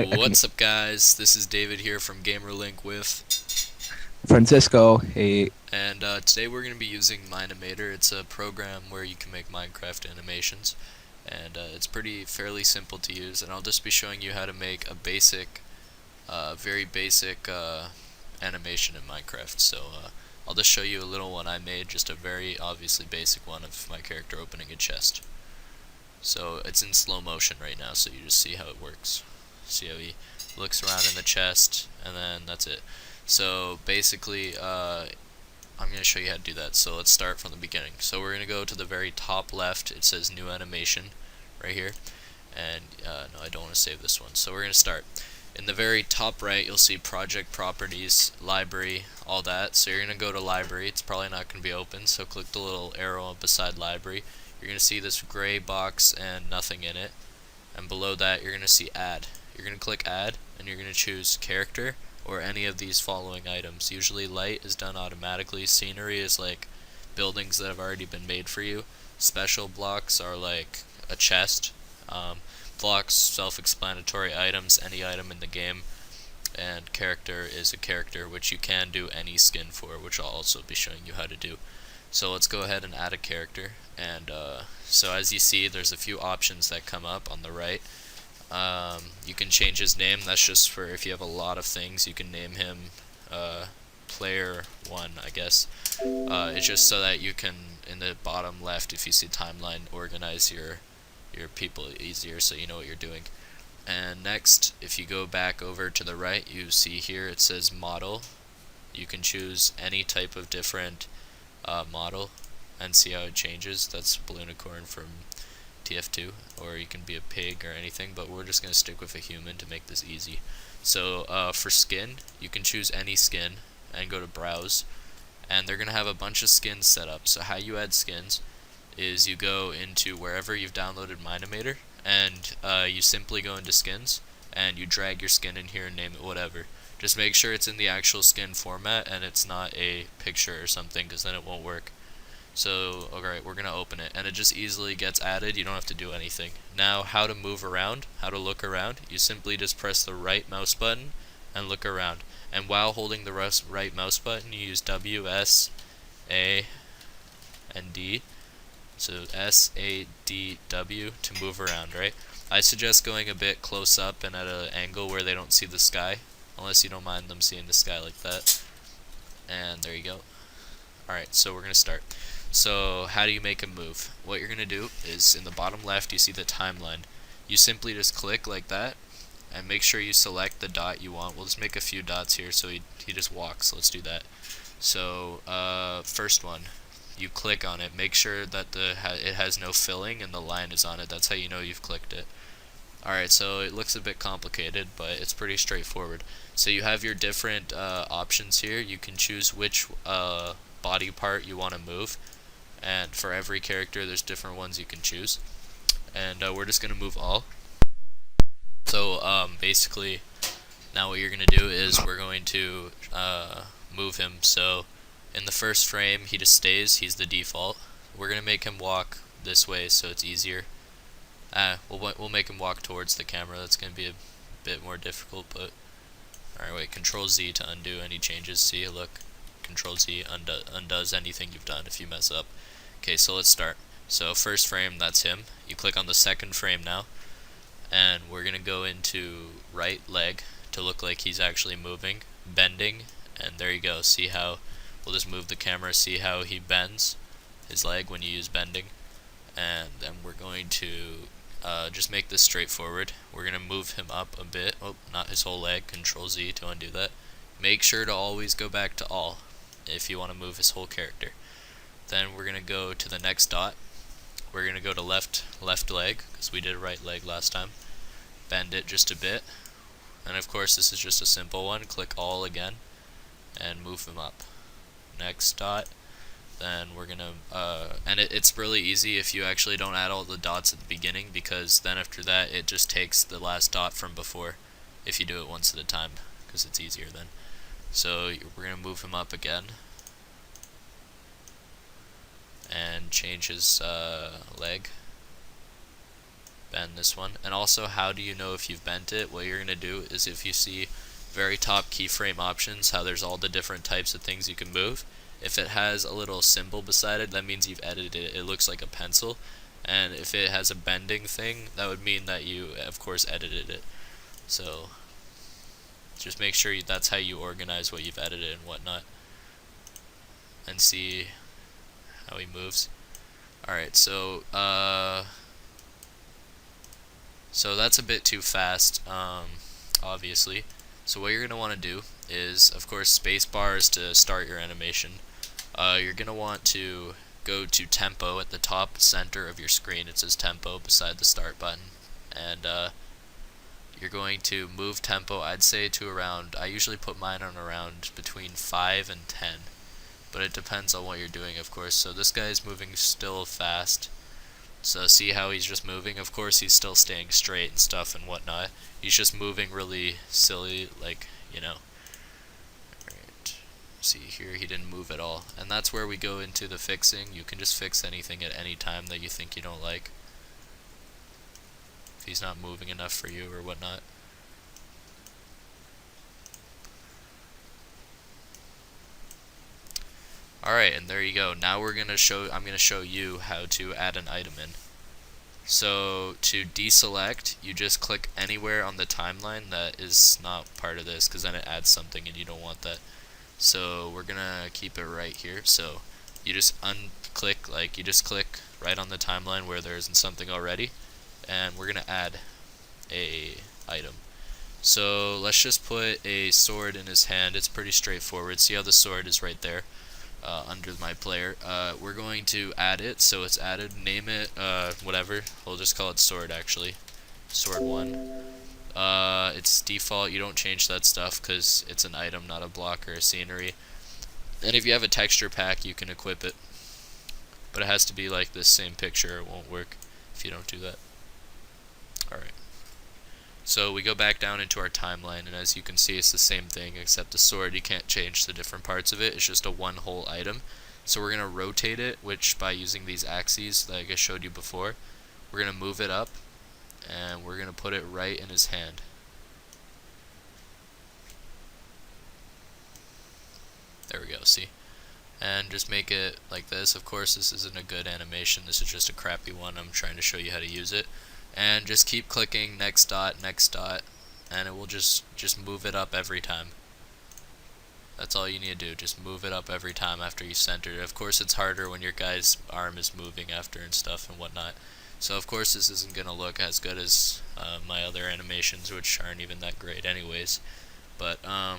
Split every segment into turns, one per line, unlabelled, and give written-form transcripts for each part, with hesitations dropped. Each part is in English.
I can.
What's up, guys? This is David here from GamerLink with,
Francisco, hey,
and today we're going to be using Mineimator. It's a program where you can make Minecraft animations, and it's fairly simple to use. And I'll just be showing you how to make a very basic animation in Minecraft. So I'll just show you a little one I made, just a very obviously basic one of my character opening a chest. So it's in slow motion right now, so you just see how it works. See how he looks around in the chest, and then that's it. So basically, I'm going to show you how to do that. So let's start from the beginning. So we're going to go to the very top left. It says new animation right here. And no, I don't want to save this one. So we're going to start. In the very top right, you'll see project properties, library, all that. So you're going to go to library. It's probably not going to be open, so click the little arrow beside library. You're going to see this gray box and nothing in it. And below that, you're going to see add. You're going to click add, and you're going to choose character or any of these following items. Usually light is done automatically. Scenery is like buildings that have already been made for you. Special blocks are like a chest. Blocks, self-explanatory items, any item in the game. And character is a character, which you can do any skin for, which I'll also be showing you how to do. So let's go ahead and add a character. And so as you see, there's a few options that come up on the right. You can change his name. That's just for if you have a lot of things. You can name him player 1, I guess. It's just so that you can, in the bottom left, if you see timeline, organize your people easier so you know what you're doing. And next, if you go back over to the right, you see here it says model. You can choose any type of different model and see how it changes. That's Balloonicorn from TF2, or you can be a pig or anything, but we're just going to stick with a human to make this easy. So for skin, you can choose any skin and go to browse, and they're going to have a bunch of skins set up. So how you add skins is you go into wherever you've downloaded Mineimator, and you simply go into skins, and you drag your skin in here and name it whatever. Just make sure it's in the actual skin format and it's not a picture or something, because then it won't work. So, alright, we're going to open it, and it just easily gets added. You don't have to do anything. Now, how to move around, how to look around, you simply just press the right mouse button and look around. And while holding the right mouse button, you use W, S, A, and D. So S, A, D, W to move around, right? I suggest going a bit close up and at an angle where they don't see the sky, unless you don't mind them seeing the sky like that. And there you go. Alright, so we're going to start. So how do you make a move? What you're going to do is in the bottom left you see the timeline. You simply just click like that and make sure you select the dot you want. We'll just make a few dots here so he just walks. Let's do that. So first one, you click on it. Make sure that it has no filling and the line is on it. That's how you know you've clicked it. Alright, so it looks a bit complicated, but it's pretty straightforward. So you have your different options here. You can choose which body part you want to move, and for every character there's different ones you can choose. And we're just going to move all. So basically, now what you're going to do is we're going to move him. So in the first frame, he just stays. He's the default. We're going to make him walk this way so it's easier. We'll make him walk towards the camera. That's going to be a bit more difficult, but alright, wait, Control Z to undo any changes. See, look, Control Z undoes anything you've done if you mess up. Okay, so let's start. So first frame, that's him. You click on the second frame now, and we're going to go into right leg to look like he's actually moving, bending, and there you go. See how, we'll just move the camera, see how he bends his leg when you use bending. And then we're going to just make this straightforward. We're going to move him up a bit. Oh, not his whole leg. Control Z to undo that. Make sure to always go back to all if you want to move his whole character. Then we're going to go to the next dot. We're going to go to left leg, because we did right leg last time. Bend it just a bit. And of course this is just a simple one. Click all again and move him up. Next dot. Then we're gonna and it's really easy if you actually don't add all the dots at the beginning, because then after that it just takes the last dot from before if you do it once at a time, because it's easier then. So we're gonna move him up again and change his leg, bend this one. And also, how do you know if you've bent it? What you're going to do is, if you see very top keyframe options, how there's all the different types of things you can move, if it has a little symbol beside it, that means you've edited it. It looks like a pencil. And if it has a bending thing, that would mean that you, of course, edited it. So just make sure that's how you organize what you've edited and whatnot. And see how he moves. Alright, so that's a bit too fast, obviously. So what you're going to want to do is, of course, spacebar is to start your animation. You're going to want to go to tempo at the top center of your screen. It says tempo beside the start button. And you're going to move tempo, I'd say, to around, I usually put mine on around between 5 and 10. But it depends on what you're doing, of course. So this guy's moving still fast. So see how he's just moving? Of course he's still staying straight and stuff and whatnot. He's just moving really silly, like, you know. Alright. See here, he didn't move at all. And that's where we go into the fixing. You can just fix anything at any time that you think you don't like, if he's not moving enough for you or whatnot. Alright, and there you go. Now I'm gonna show you how to add an item in. So to deselect, you just click anywhere on the timeline that is not part of this, because then it adds something and you don't want that. So we're gonna keep it right here. So you just unclick, like you just click right on the timeline where there isn't something already, and we're gonna add a item. So let's just put a sword in his hand. It's pretty straightforward. See how the sword is right there? Under my player. We're going to add it, so it's added. Name it whatever. We'll just call it sword, actually. Sword 1. It's default. You don't change that stuff because it's an item, not a block or a scenery. And if you have a texture pack, you can equip it. But it has to be like this same picture. It won't work if you don't do that. Alright. So we go back down into our timeline, and as you can see, it's the same thing, except the sword, you can't change the different parts of it. It's just a one whole item. So we're going to rotate it, which by using these axes like I showed you before, we're going to move it up, and we're going to put it right in his hand. There we go, see? And just make it like this. Of course, this isn't a good animation. This is just a crappy one. I'm trying to show you how to use it. And just keep clicking next dot, and it will just move it up every time. That's all you need to do, just move it up every time after you center it. Of course it's harder when your guy's arm is moving after and stuff and whatnot. So of course this isn't going to look as good as my other animations, which aren't even that great anyways. But I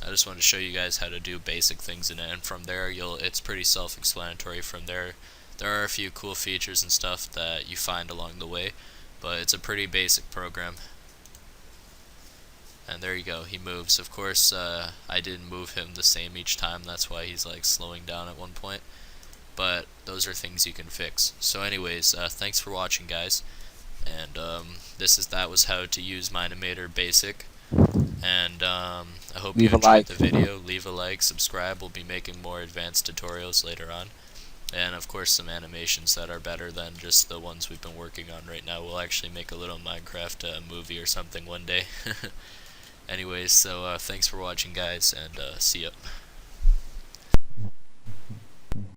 just wanted to show you guys how to do basic things in it, and from there it's pretty self-explanatory. From there are a few cool features and stuff that you find along the way. But it's a pretty basic program. And there you go, he moves. Of course, I didn't move him the same each time, that's why he's like slowing down at one point. But those are things you can fix. So anyways, thanks for watching, guys. And that was how to use Mineimator Basic. And I hope you enjoyed the video. Leave a like, subscribe. We'll be making more advanced tutorials later on. And of course some animations that are better than just the ones we've been working on right now. We'll actually make a little Minecraft movie or something one day. Anyways, so thanks for watching, guys, and see ya.